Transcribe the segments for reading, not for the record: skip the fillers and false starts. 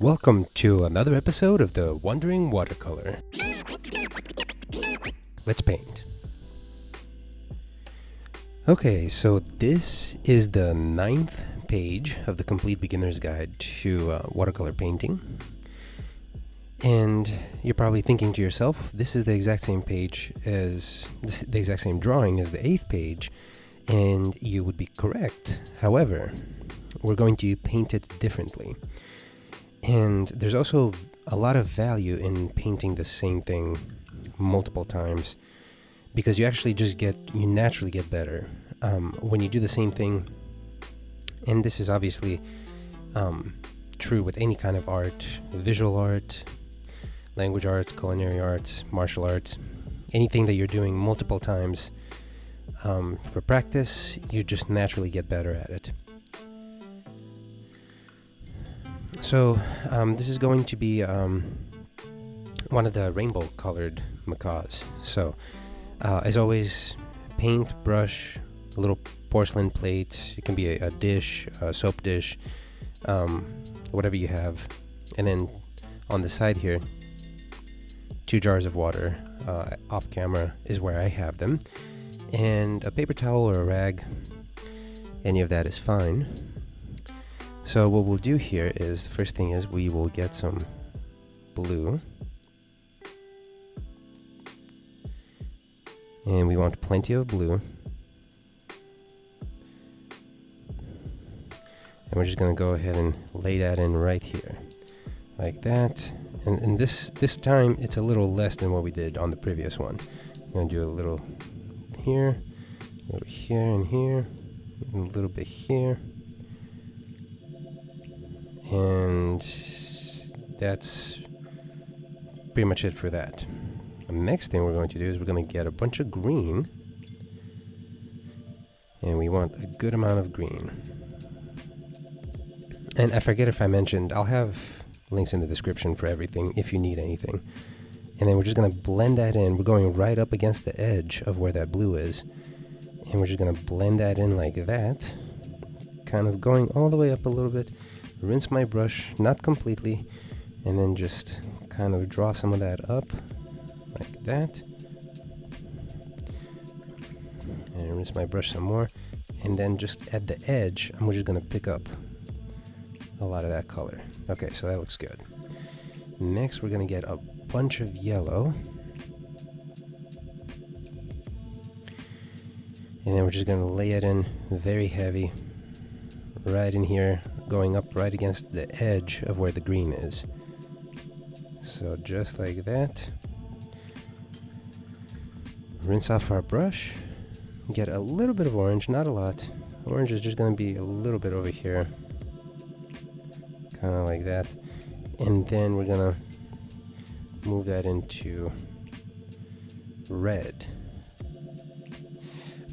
Welcome to another episode of the Wandering Watercolor. Let's paint. Okay, so this is the 9th page of the Complete Beginner's Guide to Watercolor Painting. And you're probably thinking to yourself, this is the exact same page as, the exact same drawing as the 8th page, and you would be correct. However, we're going to paint it differently. And there's also a lot of value in painting the same thing multiple times because you naturally get better when you do the same thing. And this is obviously true with any kind of art, visual art, language arts, culinary arts, martial arts, anything that you're doing multiple times for practice, you just naturally get better at it. So this is going to be one of the rainbow colored macaws. So as always, paint, brush, a little porcelain plate. It can be a dish, a soap dish, whatever you have. And then on the side here, 2 jars of water. Off camera is where I have them. And a paper towel or a rag. Any of that is fine. So what we'll do here is, the first thing is we will get some blue. And we want plenty of blue. And we're just going to go ahead and lay that in right here. Like that. And this time it's a little less than what we did on the previous one. I'm going to do a little here, a little here and here, and a little bit here. And that's pretty much it for that. The next thing we're going to do is we're going to get a bunch of green. And we want a good amount of green. And I forget if I mentioned, I'll have links in the description for everything if you need anything. And then we're just going to blend that in. We're going right up against the edge of where that blue is. And we're just going to blend that in like that. Kind of going all the way up a little bit. Rinse my brush, not completely, and then just kind of draw some of that up, like that. And rinse my brush some more, and then just at the edge, I'm just going to pick up a lot of that color. Okay, so that looks good. Next, we're going to get a bunch of yellow. And then we're just going to lay it in very heavy, right in here, going up right against the edge of where the green is. So just like that. Rinse off our brush. Get a little bit of orange, not a lot. Orange is just going to be a little bit over here. Kind of like that. And then we're going to move that into red.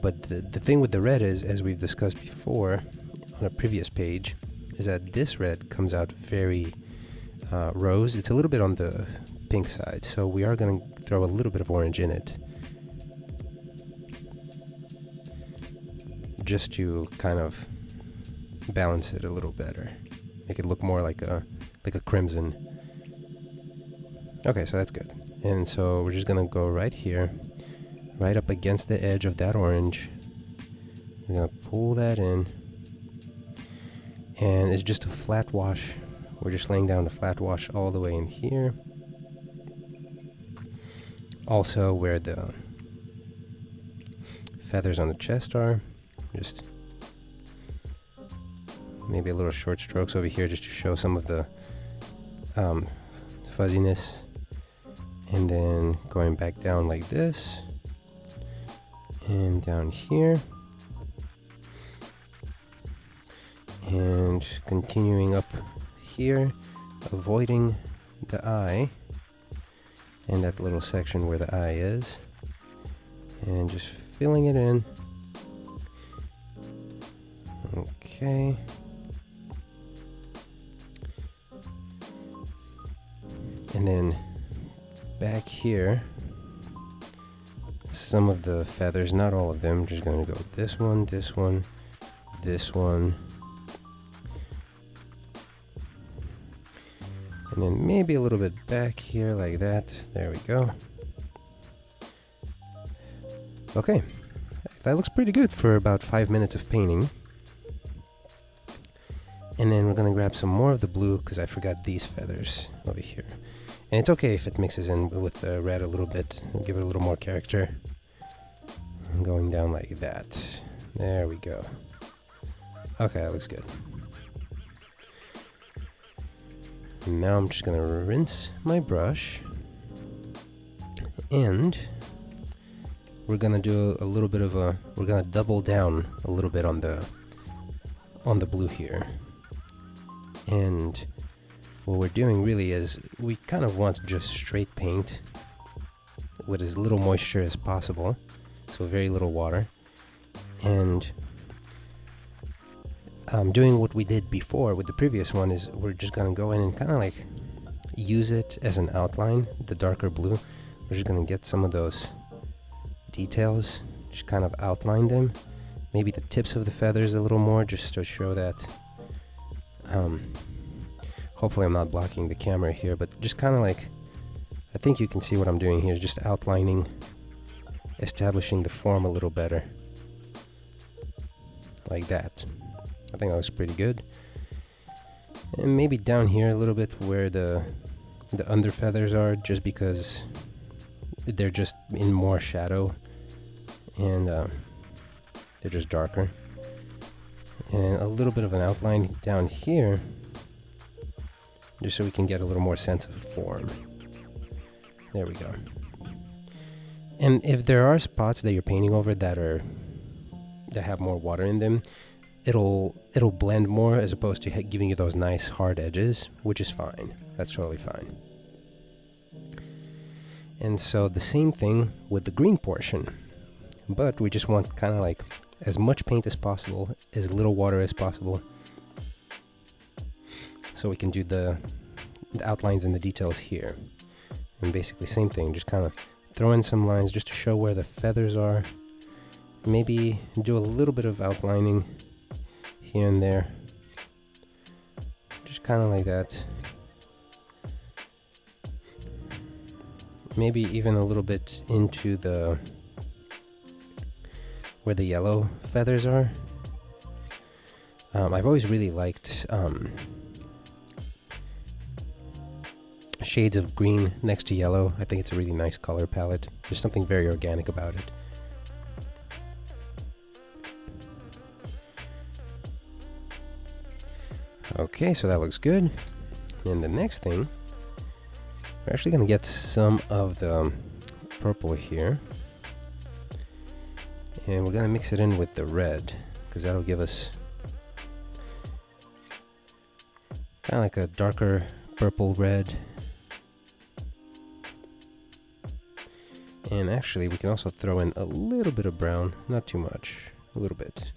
But the thing with the red is, as we've discussed before on a previous page, is that this red comes out very rose. It's a little bit on the pink side, so we are going to throw a little bit of orange in it, just to kind of balance it a little better, make it look more like a crimson. Okay, so that's good. And so we're just going to go right here, right up against the edge of that orange. We're going to pull that in. And it's just a flat wash. We're just laying down a flat wash all the way in here. Also where the feathers on the chest are. Just maybe a little short strokes over here just to show some of the fuzziness. And then going back down like this. And down here. And continuing up here, avoiding the eye and that little section where the eye is, and just filling it in. Okay. And then back here, some of the feathers, not all of them, just going to go this one, this one, this one, And then maybe a little bit back here like that. There we go. Okay, that looks pretty good for about 5 minutes of painting. And then we're gonna grab some more of the blue because I forgot these feathers over here. And it's okay if it mixes in with the red a little bit. We'll give it a little more character. And going down like that. There we go. Okay, that looks good. And now I'm just gonna rinse my brush. And we're gonna do a little bit of we're gonna double down a little bit on the blue here. And what we're doing really is we kind of want just straight paint with as little moisture as possible, so very little water. And doing what we did before with the previous one is we're just gonna go in and kind of like use it as an outline, the darker blue. We're just gonna get some of those details, just kind of outline them, maybe the tips of the feathers a little more, just to show that hopefully I'm not blocking the camera here, but just kind of like, I think you can see what I'm doing here, just outlining, establishing the form a little better like that. I think that looks pretty good. And maybe down here a little bit where the under feathers are, just because they're just in more shadow and they're just darker. And a little bit of an outline down here, just so we can get a little more sense of form. There we go. And if there are spots that you're painting over that have more water in them, it'll blend more as opposed to giving you those nice hard edges, which is fine. That's totally fine. And so the same thing with the green portion, but we just want kind of like as much paint as possible, as little water as possible, so we can do the outlines and the details here. And basically same thing, just kind of throw in some lines just to show where the feathers are. Maybe do a little bit of outlining here and there, just kind of like that. Maybe even a little bit into the where the yellow feathers are. I've always really liked shades of green next to yellow. I think it's a really nice color palette. There's something very organic about it. Okay, so that looks good. And the next thing, we're actually going to get some of the purple here. And we're going to mix it in with the red, because that'll give us kind of like a darker purple red. And actually, we can also throw in a little bit of brown, not too much, a little bit.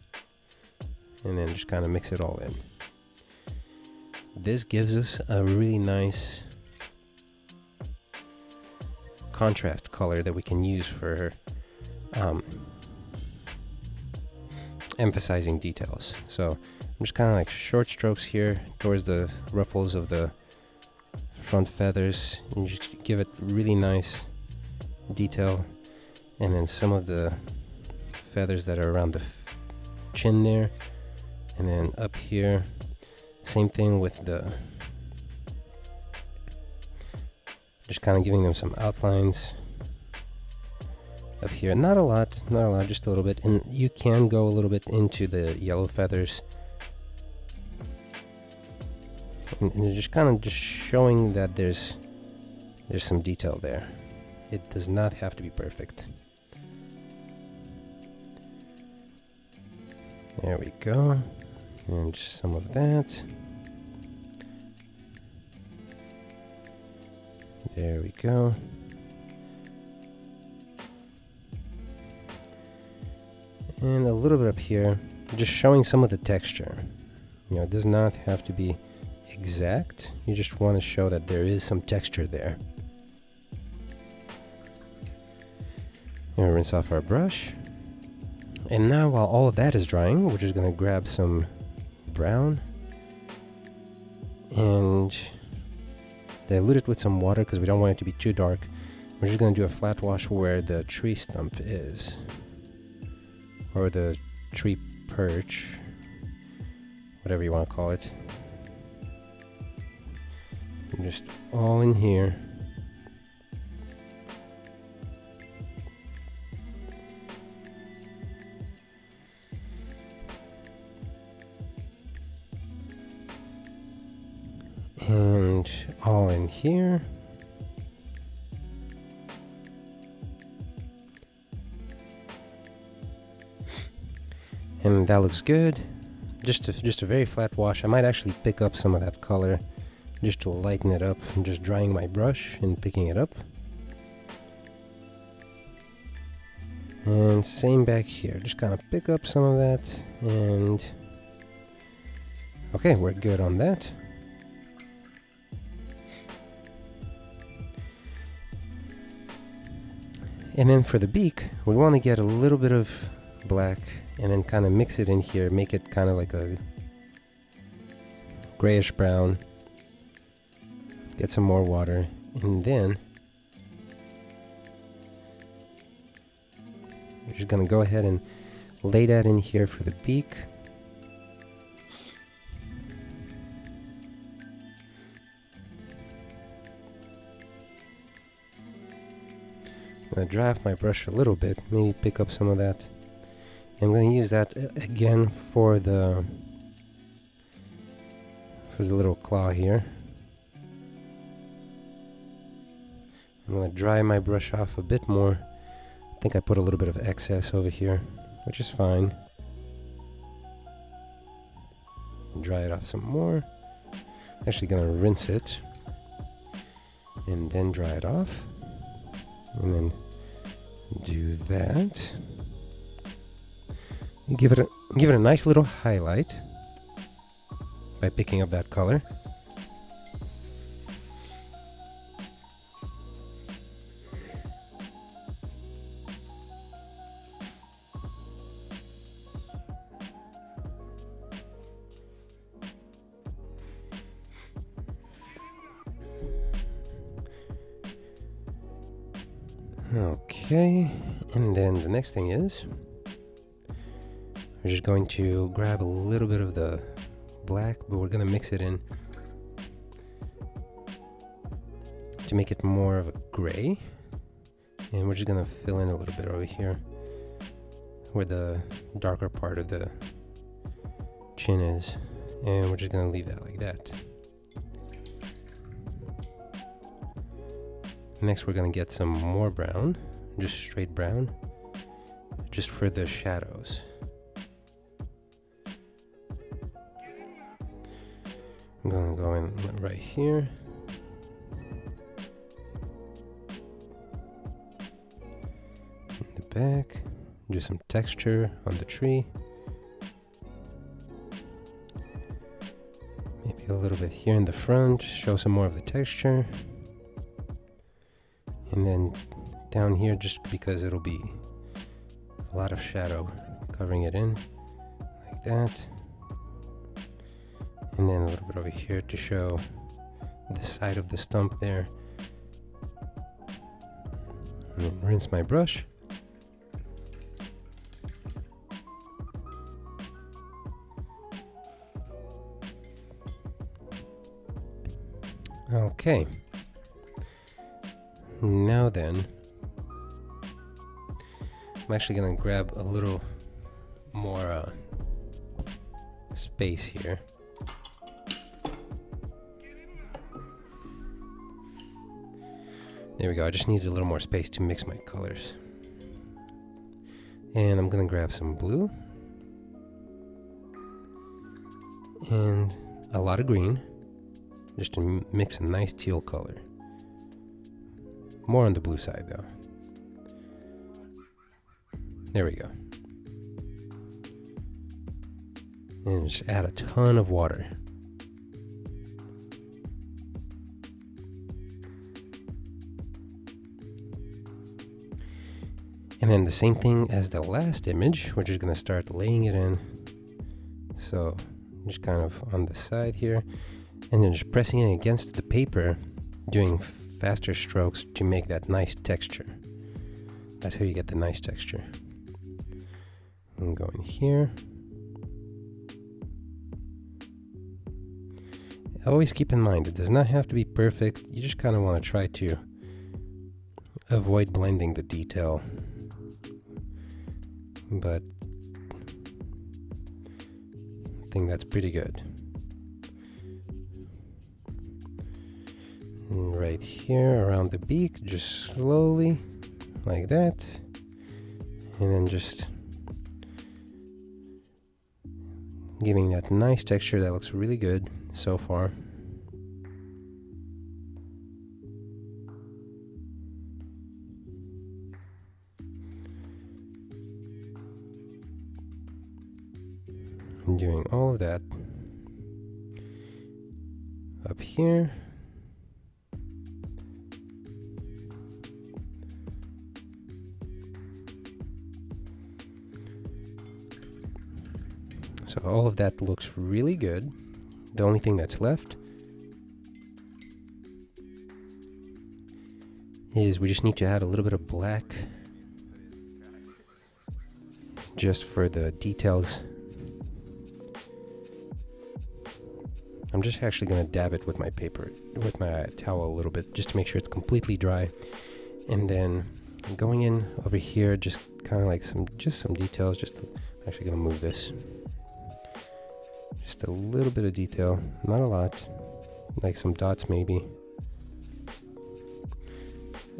And then just kind of mix it all in. This gives us a really nice contrast color that we can use for emphasizing details. So I'm just kind of like short strokes here towards the ruffles of the front feathers, and just give it really nice detail. And then some of the feathers that are around the chin there, and then up here, same thing with the, just kind of giving them some outlines up here. Not a lot, just a little bit. And you can go a little bit into the yellow feathers, and just kind of just showing that there's some detail there. It does not have to be perfect. There we go. And just some of that. There we go. And a little bit up here, just showing some of the texture. You know, it does not have to be exact. You just want to show that there is some texture there. And rinse off our brush. And now while all of that is drying, we're just going to grab some brown and dilute it with some water because we don't want it to be too dark. We're just going to do a flat wash where the tree stump is, or the tree perch, whatever you want to call it. And just all in here. And all in here. And that looks good. Just a very flat wash. I might actually pick up some of that color just to lighten it up. I'm just drying my brush and picking it up. And same back here. Just kind of pick up some of that. And okay, we're good on that. And then for the beak, we want to get a little bit of black and then kind of mix it in here, make it kind of like a grayish brown. Get some more water, and then we're just going to go ahead and lay that in here for the beak. I'm going to dry off my brush a little bit, maybe pick up some of that. I'm going to use that again for the little claw here. I'm going to dry my brush off a bit more. I think I put a little bit of excess over here, which is fine. Dry it off some more. Actually going to rinse it and then dry it off. And then do that. Give it a nice little highlight by picking up that color. Okay, and then the next thing is we're just going to grab a little bit of the black, but we're going to mix it in to make it more of a gray. And we're just going to fill in a little bit over here where the darker part of the chin is. And we're just going to leave that like that. Next we're going to get some more brown, just straight brown, just for the shadows. I'm going to go in right here. In the back, do some texture on the tree. Maybe a little bit here in the front, show some more of the texture. And then down here, just because it'll be a lot of shadow covering it in, like that. And then a little bit over here to show the side of the stump there. And then rinse my brush. Okay. Now then, I'm actually going to grab a little more space here. There we go. I just needed a little more space to mix my colors. And I'm going to grab some blue and a lot of green just to mix a nice teal color. More on the blue side though. There we go. And just add a ton of water. And then the same thing as the last image, we're just going to start laying it in. So just kind of on the side here, and then just pressing it against the paper doing faster strokes to make that nice texture. That's how you get the nice texture. I'm going here. Always keep in mind, it does not have to be perfect. You just kind of want to try to avoid blending the detail. But I think that's pretty good. And right here around the beak, just slowly, like that. And then just giving that nice texture that looks really good so far. I'm doing all of that up here. So all of that looks really good. The only thing that's left is we just need to add a little bit of black just for the details. I'm just actually going to dab it with my paper, with my towel a little bit, just to make sure it's completely dry. And then going in over here, just kind of like some details. I'm actually going to move this. Just a little bit of detail, not a lot, like some dots maybe.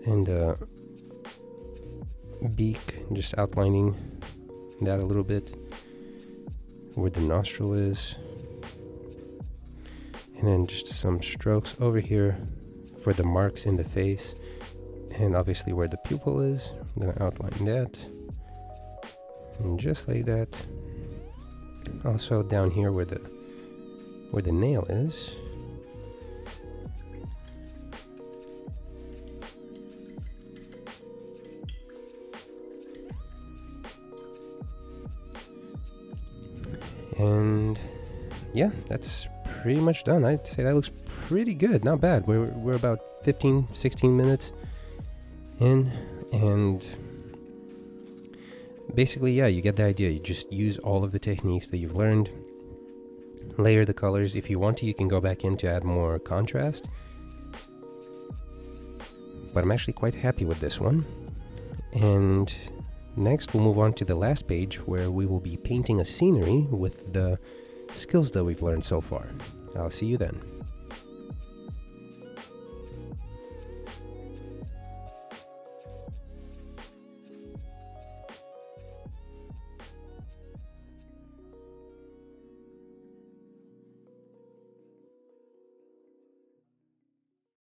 And beak, just outlining that a little bit, where the nostril is. And then just some strokes over here for the marks in the face. And obviously where the pupil is, I'm going to outline that. And just like that. Also down here where the nail is. And yeah, that's pretty much done. I'd say that looks pretty good, not bad. We're about 15-16 minutes in, and basically, yeah, you get the idea. You just use all of the techniques that you've learned, layer the colors. If you want to, you can go back in to add more contrast, but I'm actually quite happy with this one. And next we'll move on to the last page, where we will be painting a scenery with the skills that we've learned so far. I'll see you then.